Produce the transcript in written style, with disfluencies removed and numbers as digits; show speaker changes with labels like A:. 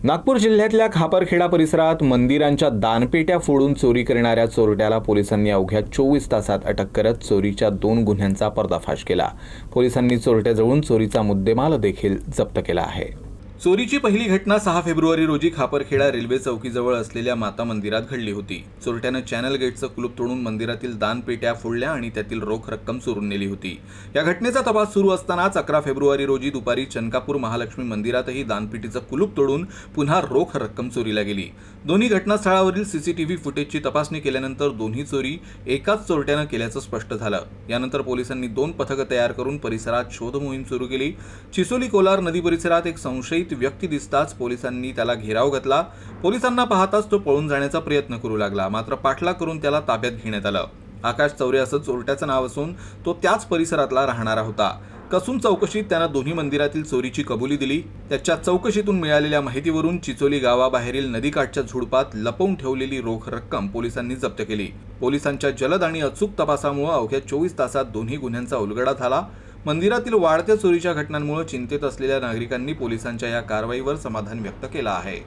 A: नागपूर जिल्ह्यातल्या खापरखेडा परिसरात मंदिरांच्या दानपेट्या फोडून चोरी करणाऱ्या चोरट्याला पोलिसांनी अवघ्या 24 तासात अटक करत चोरीच्या 2 गुन्ह्यांचा पर्दाफाश केला। पोलिसांनी चोरट्याजवळून चोरीचा मुद्देमाल देखील जप्त केला आहे। चोरीची पहिली घटना 6 फेब्रुवारी रोजी खापरखेडा रेल्वे चौकीजवळ असलेल्या माता मंदिरात घडली होती। चोरट्यानं चॅनल गेटचं कुलूप तोडून मंदिरातील दानपेट्या फोडल्या आणि त्यातील रोख रक्कम चोरून नेली होती। या घटनेचा तपास सुरू असतानाच 11 फेब्रुवारी रोजी दुपारी चनकापूर महालक्ष्मी मंदिरातही दानपेटीचं कुलूप तोडून पुन्हा रोख रक्कम चोरीला गेली। दोन्ही घटनास्थळावरील सीसीटीव्ही फुटेजची तपासणी केल्यानंतर दोन्ही चोरी एकाच चोरट्यानं केल्याचं स्पष्ट झालं। यानंतर पोलिसांनी 2 पथकं तयार करून परिसरात शोध मोहीम सुरू केली। चिचोली कोलार नदी परिसरात एक संशयित व्यक्ती दिसताच पोलिसांनी त्याला घेराव घातला। पोलिसांना पाहताच तो पळून जाण्याचा प्रयत्न करू लागला, मात्र पाठलाग करून त्याला ताब्यात घेण्यात आलं। आकाश चौरे असं चोरट्याचं नाव असून तो त्याच परिसरातला राहणारा होता। कसून चौकशीत त्यानं दोन्ही मंदिरातील चोरीची कबुली दिली। त्याच्या चौकशीतून मिळालेल्या माहितीवरून चिचोली गावाबाहेरील नदीकाठच्या झुडपात लपवून ठेवलेली रोख रक्कम पोलिसांनी जप्त केली। पोलिसांच्या जलद आणि अचूक तपासामुळे अवघ्या 24 तासात दोन्ही गुन्ह्यांचा उलगडा झाला। मंदिरातील वाढत्या चोरीच्या घटनांमुळे चिंतेत असलेल्या नागरिकांनी पोलिसांच्या या कारवाईवर समाधान व्यक्त केलं आहे।